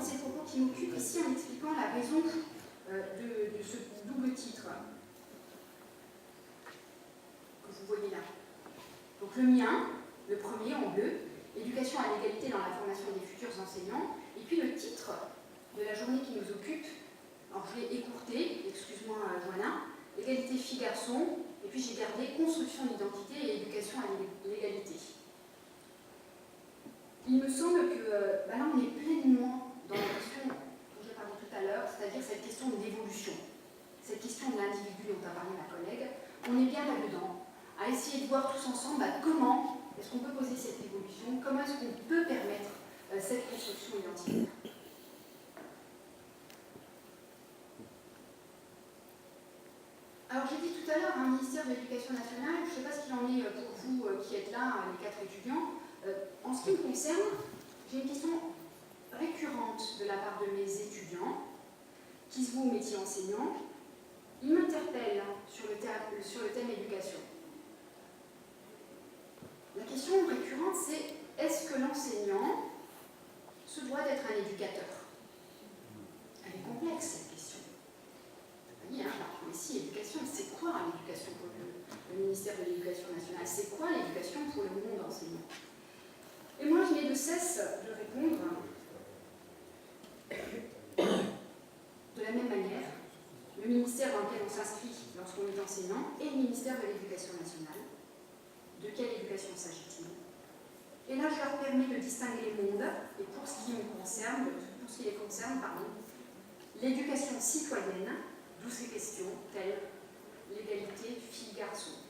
ces propos qui m'occupent ici en expliquant la raison de ce double titre que vous voyez là. Donc le mien, le premier en bleu, éducation à l'égalité dans la formation des futurs enseignants, et puis le titre de la journée qui nous occupe, alors je l'ai écourté, excuse-moi Joanna, égalité filles-garçons, et puis j'ai gardé construction d'identité et éducation à l'égalité. Il me semble que là on est pleinement dans la question dont j'ai parlé tout à l'heure, c'est-à-dire cette question de l'évolution, cette question de l'individu dont a parlé ma collègue. On est bien là-dedans, à essayer de voir tous ensemble comment est-ce qu'on peut poser cette évolution, comment est-ce qu'on peut permettre cette construction identitaire. Alors j'ai dit tout à l'heure, un ministère de l'Éducation nationale, je ne sais pas ce qu'il en est pour vous qui êtes là, les 4 étudiants. En ce qui me concerne, j'ai une question récurrente de la part de mes étudiants qui se vouent au métier enseignant. Ils m'interpellent sur le thème éducation. La question récurrente, c'est est-ce que l'enseignant se doit d'être un éducateur? Elle est complexe, cette question. Vous voyez, ici, éducation, c'est quoi l'éducation pour le ministère de l'Éducation nationale? C'est quoi l'éducation pour le monde enseignant? Et moi, je n'ai de cesse de répondre de la même manière. Le ministère dans lequel on s'inscrit lorsqu'on est enseignant et le ministère de l'Éducation nationale. De quelle éducation s'agit-il? Et là, je leur permets de distinguer les mondes, et pour ce qui me concerne, l'éducation citoyenne, d'où ces questions telles l'égalité filles-garçons.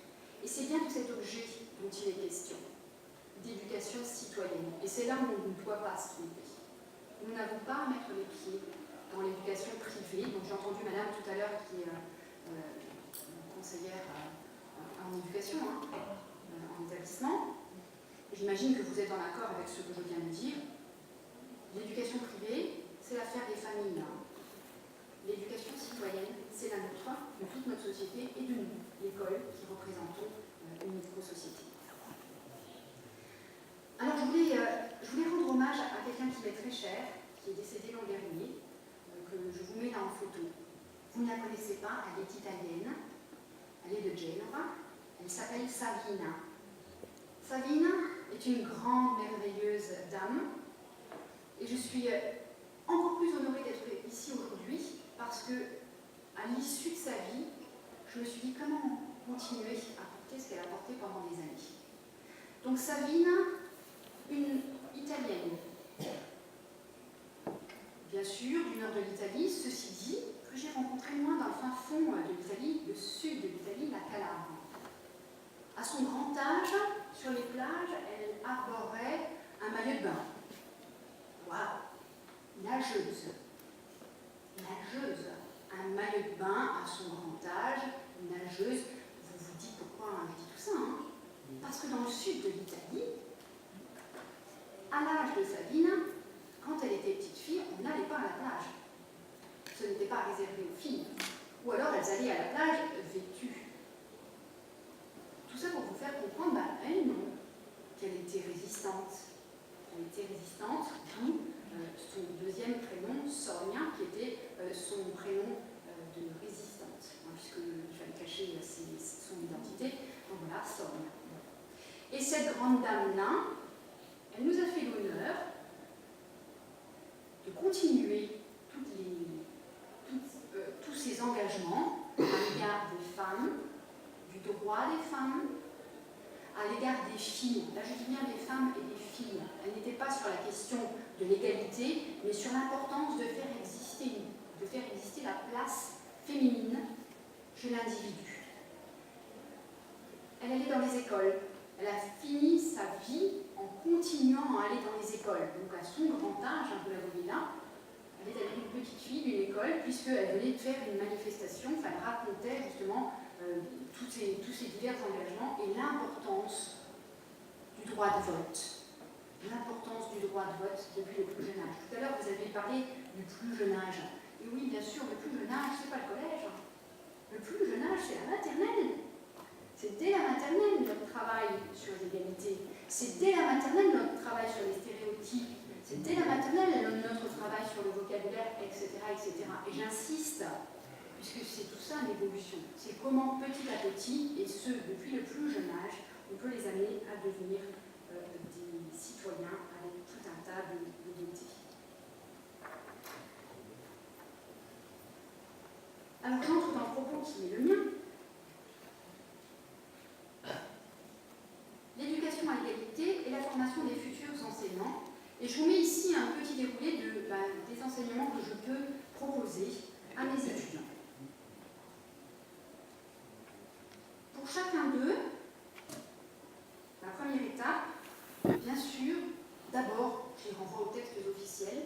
Et c'est bien tout cet objet dont il est question, d'éducation citoyenne. Et c'est là où on ne doit pas se tromper. Nous n'avons pas à mettre les pieds dans l'éducation privée. Donc j'ai entendu madame tout à l'heure qui est conseillère en éducation, en établissement. J'imagine que vous êtes en accord avec ce que je viens de dire. L'éducation privée, c'est l'affaire des familles. L'éducation citoyenne, c'est la nôtre, de toute notre société et de nous, l'école, qui représentons une micro-société. Alors je voulais rendre hommage à quelqu'un qui m'est très cher, qui est décédé l'an dernier, que je vous mets là en photo. Vous ne la connaissez pas, elle est italienne, elle est de Genova, elle s'appelle Savina. Savina est une grande, merveilleuse dame, et je suis encore plus honorée d'être ici aujourd'hui, parce que, à l'issue de sa vie, je me suis dit comment continuer à porter ce qu'elle a porté pendant des années. Donc Savina, une Italienne, bien sûr, du nord de l'Italie, ceci dit, que j'ai rencontré moins dans le fin fond de l'Italie, le sud de l'Italie, la Calabre. À son grand âge, sur les plages, elle arborait un maillot de bain. Waouh! Nageuse. Un maillot de bain à son grand âge, nageuse. Vous vous dites pourquoi je dis tout ça, Parce que dans le sud de l'Italie, à l'âge de Savina, quand elle était petite fille, on n'allait pas à la plage. Ce n'était pas réservé aux filles. Ou alors elles allaient à la plage vêtues. Tout ça pour vous faire comprendre, elle non, qu'elle était résistante. D'où son deuxième prénom, Sonia, qui était son prénom de résistante, puisqu'il fallait cacher son identité. Donc voilà, Sonia. Et cette grande dame-là, elle nous a fait l'honneur de continuer tous ces engagements à l'égard des femmes, du droit des femmes, à l'égard des filles. Là, je dis bien des femmes et des filles. Elle n'était pas sur la question de l'égalité, mais sur l'importance de faire exister la place féminine chez l'individu. Elle allait dans les écoles. Elle a fini sa vie en continuant à aller dans les écoles. Donc à son grand âge, vous la voyez là, elle est avec une petite fille d'une école, puisqu'elle venait de faire une manifestation, elle racontait justement tous ces divers engagements et l'importance du droit de vote. L'importance du droit de vote depuis le plus jeune âge. Tout à l'heure, vous avez parlé du plus jeune âge. Et oui, bien sûr, le plus jeune âge, c'est pas le collège. Le plus jeune âge, c'est la maternelle. C'est dès la maternelle notre travail sur l'égalité. C'est dès la maternelle notre travail sur les stéréotypes. C'est dès la maternelle notre travail sur le vocabulaire, etc. etc. Et j'insiste, puisque c'est tout ça l'évolution. C'est comment petit à petit, et ce depuis le plus jeune âge, on peut les amener à devenir des citoyens avec tout un tas de beautés. Alors j'entre dans le propos qui est le mien. L'éducation à l'égalité et la formation des futurs enseignants. Et je vous mets ici un petit déroulé des enseignements que je peux proposer à mes étudiants. Pour chacun d'eux, la première étape, bien sûr, d'abord, je les renvoie aux textes officiels,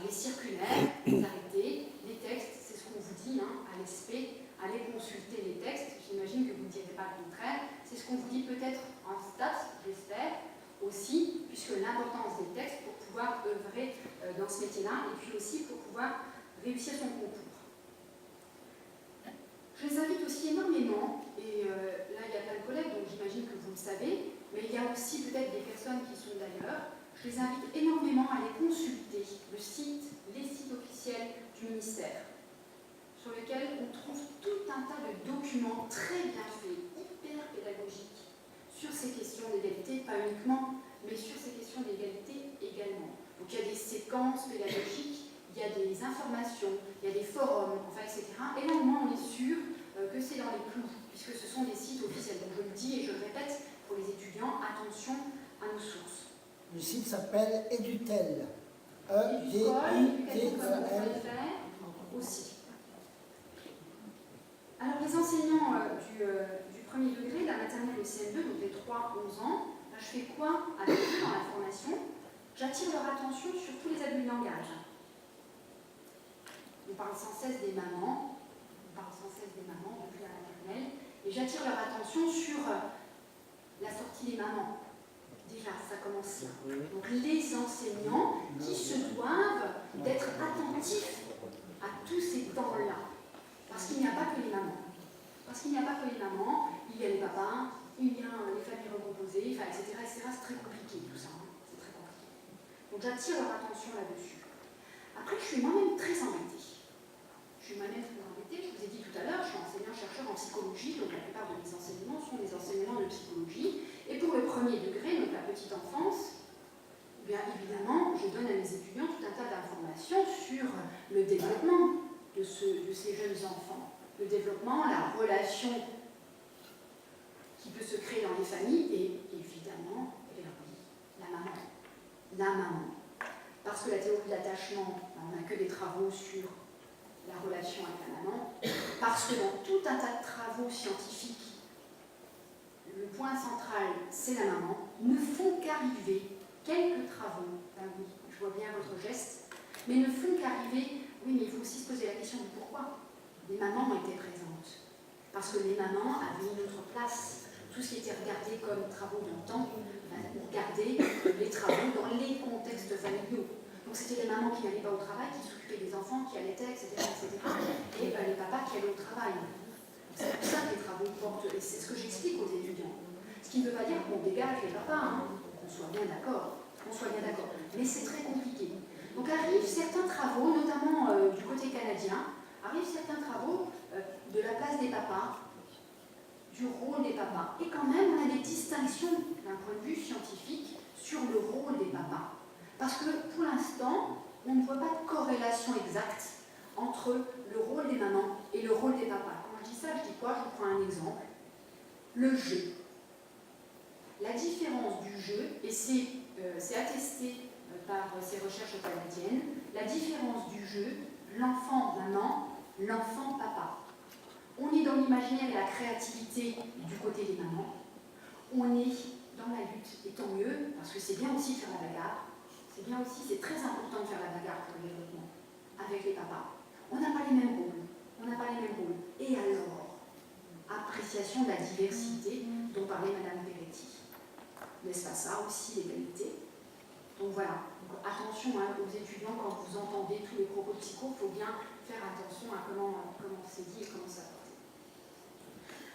les circulaires, les arrêtés, les textes, c'est ce qu'on vous dit à l'ESP, allez consulter les textes, j'imagine que vous ne direz pas le contraire, c'est ce qu'on vous dit peut-être en stats, j'espère, aussi, puisque l'importance des textes pour pouvoir œuvrer dans ce métier-là, et puis aussi pour pouvoir réussir son concours. Je les invite aussi énormément, et là il y a plein de collègues, donc j'imagine que vous le savez, mais il y a aussi peut-être des personnes qui sont d'ailleurs, je les invite énormément à aller consulter les sites officiels du ministère, sur lesquels on trouve tout un tas de documents très bien faits, hyper pédagogiques, sur ces questions d'égalité, pas uniquement, mais sur ces questions d'égalité également. Donc il y a des séquences pédagogiques, il y a des informations, il y a des forums, enfin, etc. Et là, au moins, on est sûr que c'est dans les clous, puisque ce sont des sites officiels. Donc je le dis et je le répète pour les étudiants, attention à nos sources. Le site s'appelle Edutel. E-D-U-T-E-L aussi. Alors les enseignants du premier degré, la maternelle et le CM2, donc les 3-11 ans, je fais quoi avec eux dans la formation? J'attire leur attention sur tous les abus de langage. On parle sans cesse des mamans, depuis la maternelle, et j'attire leur attention sur la sortie des mamans. Déjà, ça commence là. Donc les enseignants qui se doivent d'être attentifs à tous ces temps-là. Parce qu'il n'y a pas que les mamans. Il y a les papas, il y a les familles recomposées, etc. C'est très compliqué tout ça. C'est très compliqué. Donc j'attire leur attention là-dessus. Après, je suis moi-même très embêtée. Je vous ai dit tout à l'heure, je suis enseignant-chercheur en psychologie, donc la plupart de mes enseignements sont des enseignements de psychologie. Et pour le premier degré, donc la petite enfance, bien évidemment, je donne à mes étudiants tout un tas d'informations sur le développement de ces jeunes enfants. Le développement, la relation qui peut se créer dans les familles et évidemment, la maman. Parce que la théorie de l'attachement, on n'a que des travaux sur la relation avec la maman, parce que dans tout un tas de travaux scientifiques, le point central, c'est la maman, ne font qu'arriver quelques travaux, oui, je vois bien votre geste, mais ne font qu'arriver, oui, mais il faut aussi se poser la question du pourquoi. Les mamans ont été présentes, parce que les mamans avaient une autre place. Tout ce qui était regardé comme travaux d'antan, on regardait les travaux dans les contextes familiaux. Donc c'était les mamans qui n'allaient pas au travail, qui s'occupaient des enfants, qui allaitaient, etc. Et les papas qui allaient au travail. C'est pour ça que les travaux portent, et c'est ce que j'explique aux étudiants. Ce qui ne veut pas dire qu'on dégage les papas, qu'on soit bien d'accord. Mais c'est très compliqué. Donc arrivent certains travaux, notamment du côté canadien, de la place des papas, du rôle des papas. Et quand même, on a des distinctions d'un point de vue scientifique sur le rôle des papas. Parce que pour l'instant, on ne voit pas de corrélation exacte entre le rôle des mamans et le rôle des papas. Quand je dis ça, je dis quoi? Je vous prends un exemple. Le jeu. La différence du jeu, et c'est attesté par ces recherches canadiennes, la différence du jeu, l'enfant-maman, l'enfant-papa. On est dans l'imaginaire et la créativité du côté des mamans. On est dans la lutte, et tant mieux, parce que c'est bien aussi de faire la bagarre. C'est très important de faire la bagarre pour le développement avec les papas. On n'a pas les mêmes rôles. Et alors, appréciation de la diversité dont parlait Madame Peretti. N'est-ce pas ça aussi, l'égalité? Donc voilà, donc, attention aux étudiants quand vous entendez tous les propos psycho, il faut bien faire attention à comment c'est dit et comment c'est apporté.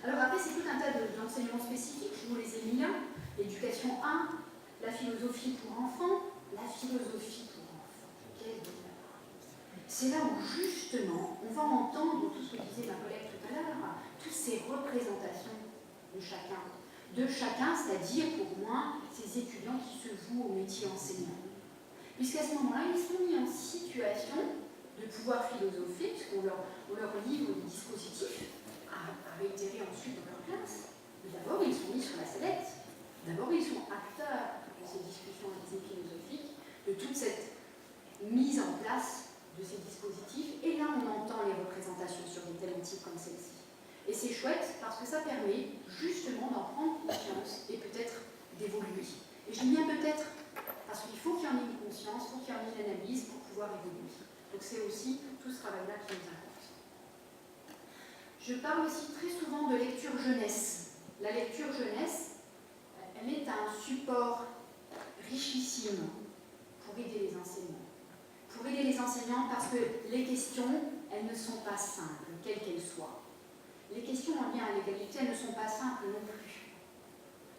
Alors après, c'est tout un tas d'enseignements spécifiques, je vous les ai mis là. L'éducation 1, la philosophie pour enfants, la philosophie pour enfants. Quel bonheur. C'est là où justement on va entendre tout ce que disait ma collègue tout à l'heure, toutes ces représentations de chacun, c'est-à-dire pour moi ces étudiants qui se vouent au métier enseignant. Puisqu'à ce moment-là, ils sont mis en situation de pouvoir philosopher, puisqu'on leur livre des dispositifs à réitérer ensuite dans leur classe. Mais d'abord, ils sont mis sur la sellette. D'abord, ils sont acteurs de ces discussions philosophiques, de toute cette mise en place de ces dispositifs. Et là, on entend les représentations sur des thématiques comme celle-ci. Et c'est chouette parce que ça permet justement d'en prendre conscience et peut-être d'évoluer. Et je dis bien peut-être parce qu'il faut qu'il y en ait une conscience, il faut qu'il y en ait une analyse pour pouvoir évoluer. Donc c'est aussi tout ce travail-là qui nous importe. Je parle aussi très souvent de lecture jeunesse. La lecture jeunesse, elle est un support richissime pour aider les enseignants. Pour aider les enseignants parce que les questions, elles ne sont pas simples, quelles qu'elles soient. Les questions en lien à l'égalité, elles ne sont pas simples non plus.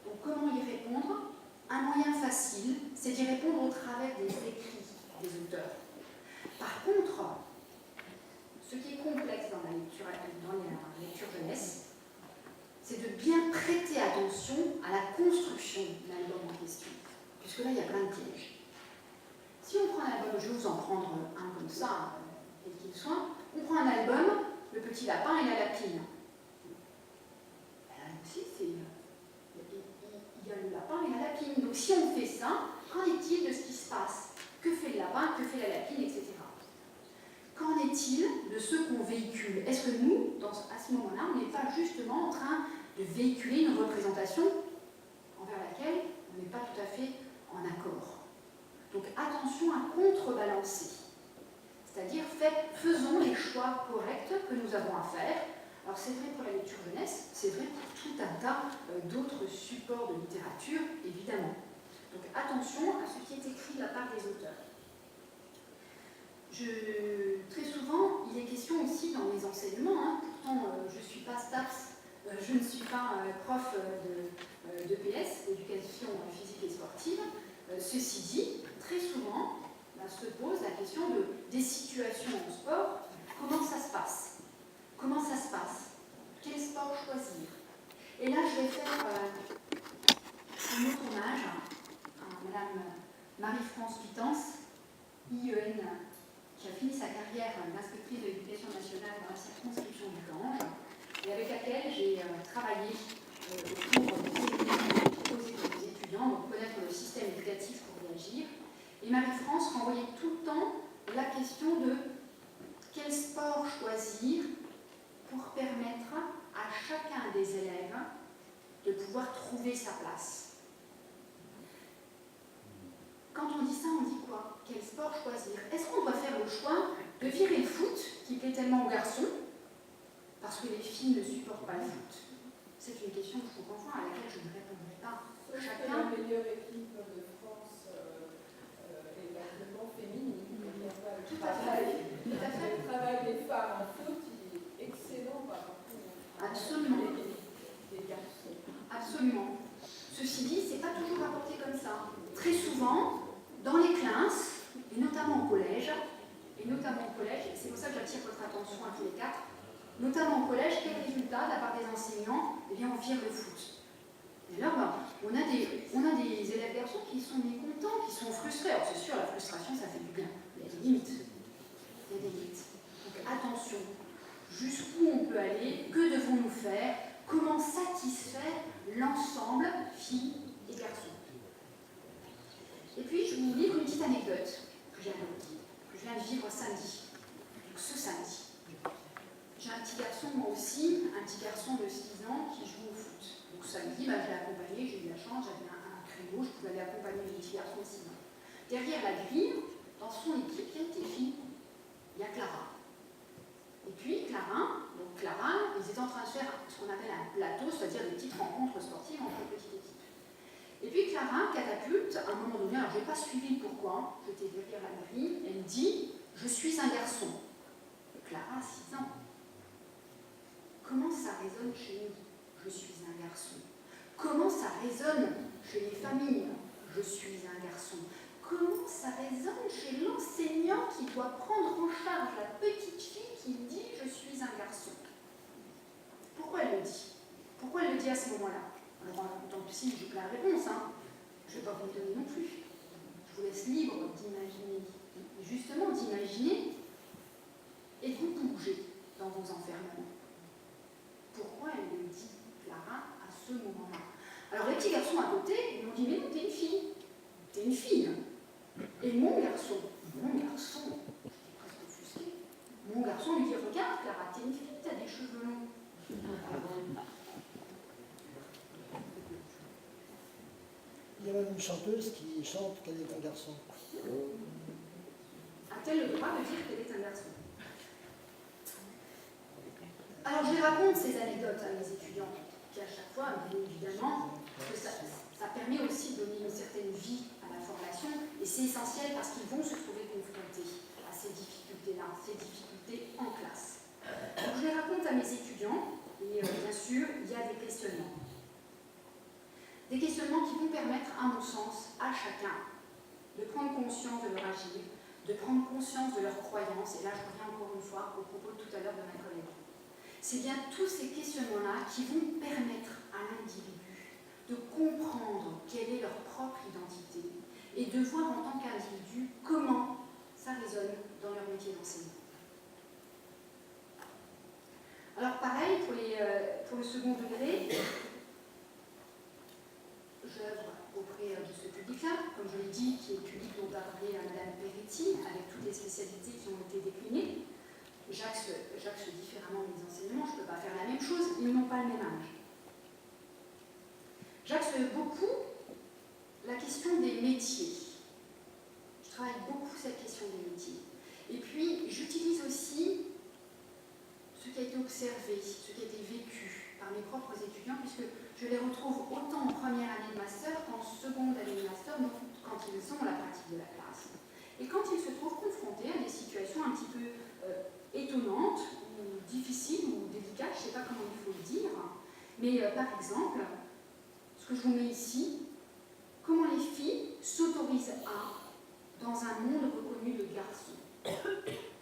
Donc comment y répondre? Un moyen facile, c'est d'y répondre au travers des écrits des auteurs. Par contre, ce qui est complexe dans la lecture jeunesse, c'est de bien prêter attention à la construction de l'album en question, puisque là, il y a plein de pièges. Si on prend un album, je vais vous en prendre un comme ça, quel qu'il soit, on prend un album, Le Petit Lapin et la Lapine. Là aussi, il y a le lapin et la lapine. Donc si on fait ça, qu'en est-il de ce qui se passe? Que fait le lapin, que fait la lapine, etc. Qu'en est-il de ce qu'on véhicule? Est-ce que nous, à ce moment-là, on n'est pas justement en train de véhiculer une représentation envers laquelle on n'est pas tout à fait en accord? Donc attention à contrebalancer. C'est-à-dire faisons les choix corrects que nous avons à faire. Alors c'est vrai pour la lecture jeunesse, c'est vrai pour tout un tas d'autres supports de littérature, évidemment. Donc attention à ce qui est écrit de la part des auteurs. Très souvent, il est question aussi dans les enseignements, pourtant je ne suis pas STAPS, je ne suis pas prof d'EPS, d'éducation physique et sportive. Ceci dit, très souvent, se pose la question des situations en sport. Comment ça se passe? Comment ça se passe? Quel sport choisir? Et là, je vais faire un autre hommage à Madame Marie-France Pitance, IEN, qui a fini sa carrière d'inspectrice de l'éducation nationale dans la circonscription du Gange, et avec laquelle j'ai travaillé autour proposés aux étudiants, donc connaître le système éducatif pour réagir. Et Marie-France renvoyait tout le temps la question de quel sport choisir pour permettre à chacun des élèves de pouvoir trouver sa place. Quand on dit ça, on dit quoi? Quel sport choisir? Est-ce qu'on doit faire le choix de virer le foot, qui plaît tellement aux garçons, parce que les filles ne supportent pas le foot? C'est une question que je comprends, à laquelle je ne répondrai pas. Chacun. La meilleure équipe de France est largement féminine. Tout à fait. Le travail des femmes en foot est excellent par rapport Absolument. Des garçons. Absolument. Ceci dit, ce n'est pas toujours apporté comme ça. Très souvent, dans les classes, et notamment au collège, c'est pour ça que j'attire votre attention à tous les quatre, notamment au collège, quel résultat de la part des enseignants? Eh bien, on vire le foot. Et là, on a des élèves garçons qui sont mécontents, qui sont frustrés. Alors, c'est sûr, la frustration, ça fait du bien. Il y a des limites. Donc, attention. Jusqu'où on peut aller? Que devons-nous faire? Comment satisfaire l'ensemble, filles et garçons? Et puis, je vous livre une petite anecdote que je viens de vivre samedi. Donc, ce samedi. J'ai un petit garçon, moi aussi, un petit garçon de 6 ans qui joue au foot. Donc, samedi, je l'ai accompagné, j'ai eu la chance, j'avais un créneau, je pouvais aller accompagner le petit garçon de 6 ans. Derrière la grille, dans son équipe, il y a des filles. Il y a Clara. Et puis, Clara, ils étaient en train de faire ce qu'on appelle un plateau, c'est-à-dire des petites rencontres sportives entre petites équipes. Et puis Clara, catapulte, à un moment donné, alors je n'ai pas suivi le pourquoi, j'étais derrière la grille, elle dit « Je suis un garçon ». Clara a 6 ans. Comment ça résonne chez nous? Je suis un garçon. Comment ça résonne chez les familles? Je suis un garçon. comment ça résonne chez l'enseignant qui doit prendre en charge la petite fille qui dit « je suis un garçon ». Pourquoi elle le dit? Pourquoi elle le dit à ce moment-là? Alors, en tant que psy, j'ai plein de réponses, hein. Je ne vais pas vous les donner non plus. Je vous laisse libre d'imaginer, justement d'imaginer, et vous bougez dans vos enfermements. Pourquoi elle le dit, Clara, à ce moment-là? Alors les petits garçons à côté, ils m'ont dit, mais non, t'es une fille. T'es une fille. Et mon garçon, j'étais presque offusquée. Mon garçon lui dit, regarde, Clara, t'es une fille, t'as des cheveux longs. Il y a même une chanteuse qui chante qu'elle est un garçon. A-t-elle le droit de dire qu'elle est un garçon? Alors je les raconte ces anecdotes à mes étudiants, qui à chaque fois, bien évidemment, que ça permet aussi de donner une certaine vie à la formation, et c'est essentiel parce qu'ils vont se trouver confrontés à ces difficultés-là, ces difficultés en classe. Donc je les raconte à mes étudiants, et bien sûr, il y a des questionnements. Des questionnements qui vont permettre, à mon sens, à chacun de prendre conscience de leur agir, de prendre conscience de leurs croyances, et là je reviens encore une fois au propos de tout à l'heure de ma collègue. C'est bien tous ces questionnements-là qui vont permettre à l'individu de comprendre quelle est leur propre identité et de voir en tant qu'individu comment ça résonne dans leur métier d'enseignant. Alors pareil, pour le second degré, j'œuvre auprès de ce public-là, comme je l'ai dit, qui est le public dont a parlé Madame Peretti, avec toutes les spécialités qui ont été déclinées. J'axe différemment mes enseignements, je ne peux pas faire la même chose, ils n'ont pas le même âge. J'axe beaucoup la question des métiers. Je travaille beaucoup cette question des métiers. Et puis, j'utilise aussi ce qui a été observé, ce qui a été vécu par mes propres étudiants, puisque je les retrouve autant en première année de master qu'en seconde année de master, donc quand ils ont la pratique de la classe. Et quand ils se trouvent confrontés à des situations un petit peu étonnantes, ou difficiles, ou délicates, je ne sais pas comment il faut le dire, mais par exemple, ce que je vous mets ici, comment les filles s'autorisent dans un monde reconnu de garçons.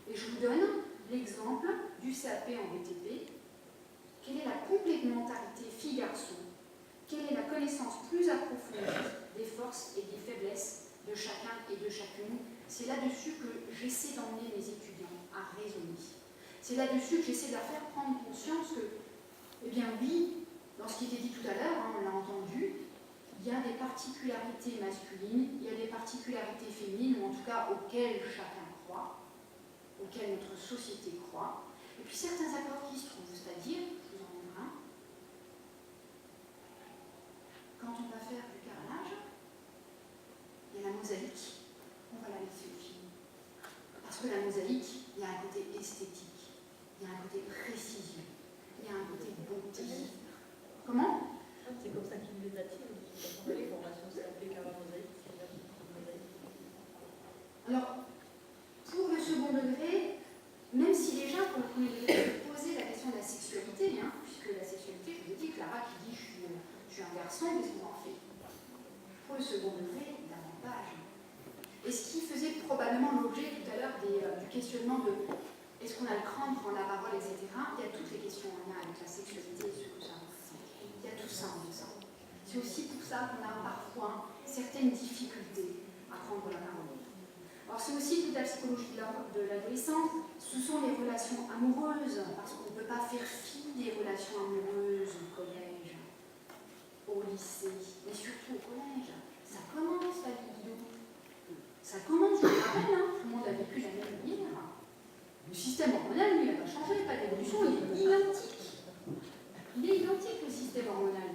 Et je vous donne l'exemple du CAP en BTP. Quelle est la complémentarité filles-garçons? Quelle est la connaissance plus approfondie des forces et des faiblesses de chacun et de chacune? C'est là-dessus que j'essaie d'emmener mes étudiants à raisonner. C'est là-dessus que j'essaie de leur faire prendre conscience que, eh bien oui, dans ce qui était dit tout à l'heure, on l'a entendu, il y a des particularités masculines, il y a des particularités féminines, ou en tout cas auxquelles chacun croit, auxquelles notre société croit, et puis certains accords qui se trouvent, c'est-à-dire, je vous en montre un, quand on va faire du carrelage, il y a la mosaïque, on va la laisser aux filles. Parce que la mosaïque, il y a un côté esthétique, il y a un côté précision, il y a un côté beauté. Comment? C'est comme ça qu'ils les attirent. Les formations CAP Carrelage mosaïque, c'est la mosaïque. Alors, pour le second degré, même si déjà, pour le premier degré, poser la question de la sexualité, puisque la sexualité, je vous ai dit, Clara qui dit je suis un garçon, qu'est-ce qu'on en fait? Pour le second degré, davantage. Et ce qui faisait probablement l'objet tout à l'heure du questionnement de est-ce qu'on a le cran de prendre la parole, etc. Il y a toutes les questions en lien avec la sexualité et ce que ça représente. Il y a tout ça en ça. C'est aussi pour ça qu'on a parfois certaines difficultés à prendre la parole. Alors c'est aussi toute la psychologie de l'adolescence, ce sont les relations amoureuses, parce qu'on ne peut pas faire fi des relations amoureuses au collège, au lycée, mais surtout au collège. Ça commence la libido. Ça commence, je me rappelle, tout le monde a vécu la même manière. Le système hormonal, lui, il n'a pas changé, pas d'évolution, il est identique. Il est identique, le système hormonal.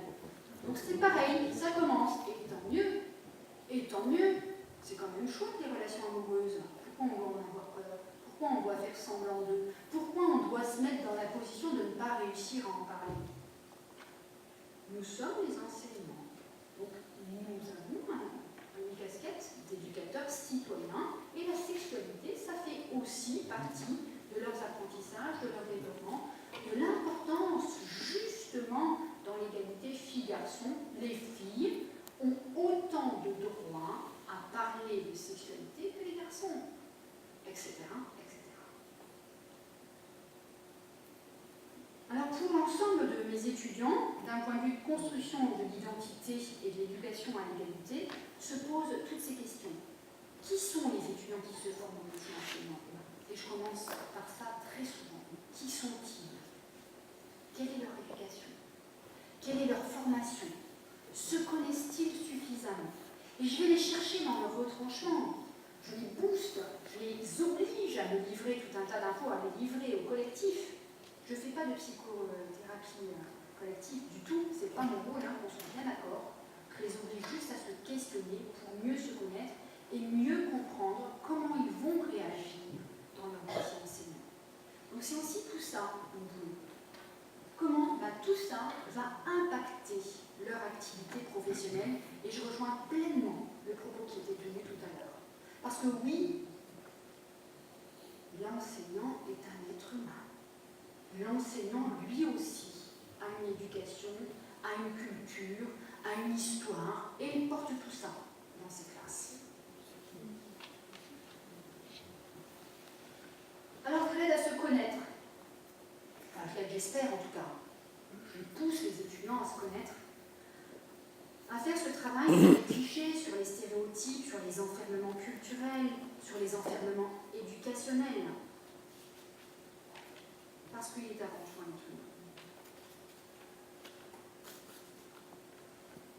Donc c'est pareil, ça commence, et tant mieux, c'est quand même chouette les relations amoureuses. Pourquoi on doit en avoir peur? Pourquoi on doit faire semblant d'eux? Pourquoi on doit se mettre dans la position de ne pas réussir à en parler? Nous sommes les enseignants. Donc nous avons une casquette d'éducateurs citoyens, et la sexualité, ça fait aussi partie de leurs apprentissages, de leur développement, de l'importance justement dans l'égalité filles-garçons. Les filles ont autant de droits à parler de ces discussion de l'identité et de l'éducation à l'égalité se posent toutes ces questions. Qui sont les étudiants qui se forment au métier d'enseignant? Et je commence par ça très souvent. Qui sont-ils? Quelle est leur éducation? Quelle est leur formation? Se connaissent-ils suffisamment? Et je vais les chercher dans leur retranchement. Je les booste, je les oblige à me livrer tout un tas d'infos, à les livrer au collectif. Je ne fais pas de psychothérapie collective du tout, c'est pas mon rôle, qu'on soit bien d'accord. Je les oblige juste à se questionner pour mieux se connaître et mieux comprendre comment ils vont réagir dans leur métier d'enseignant. Donc c'est aussi tout ça, mon boulot. Comment tout ça va impacter leur activité professionnelle, et je rejoins pleinement le propos qui était tenu tout à l'heure. Parce que oui, l'enseignant est un être humain. L'enseignant, lui aussi, a une éducation, a une culture, a une histoire, et il porte tout ça dans ses classes. Alors je l'aide à se connaître. Enfin, je l'aide, j'espère en tout cas. Je pousse les étudiants à se connaître, à faire ce travail sur les clichés, sur les stéréotypes, sur les enfermements culturels, sur les enfermements éducationnels. Parce qu'il est avant tout un être humain.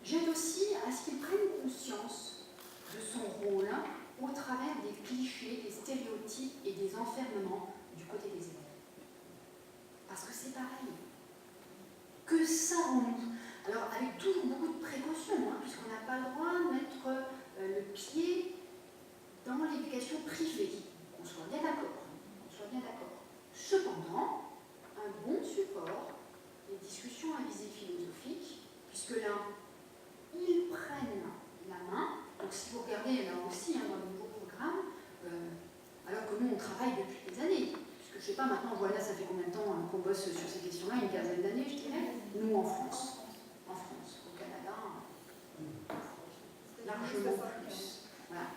J'aide aussi à ce qu'ils prennent conscience de son rôle au travers des clichés, des stéréotypes et des enfermements du côté des élèves. Parce que c'est pareil. Que savons-nous? Alors, avec toujours beaucoup de précautions, puisqu'on n'a pas le droit de mettre le pied dans l'éducation privée. Qu'on soit bien d'accord. Cependant, un bon support, les discussions à visée philosophique, puisque là, ils prennent la main. Donc, si vous regardez là aussi dans le nouveau programme, alors que nous, on travaille depuis des années. Je ne sais pas, maintenant, voilà, ça fait combien de temps qu'on bosse sur ces questions-là? Une quinzaine d'années, je dirais. Nous, en France. Au Canada, largement plus. Voilà.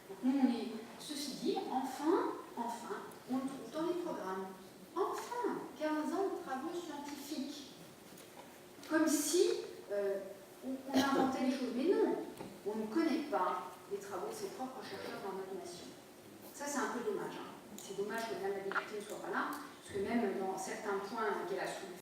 Donc, nous, on est... Ceci dit, enfin, on le trouve dans les programmes. Enfin, 15 ans de travaux scientifiques. Comme si on inventait les choses. Mais non, on ne connaît pas les travaux de ses propres chercheurs dans notre nation. Ça, c'est un peu dommage. C'est dommage que Mme la députée ne soit pas là, parce que même dans certains points qu'elle a soulevés,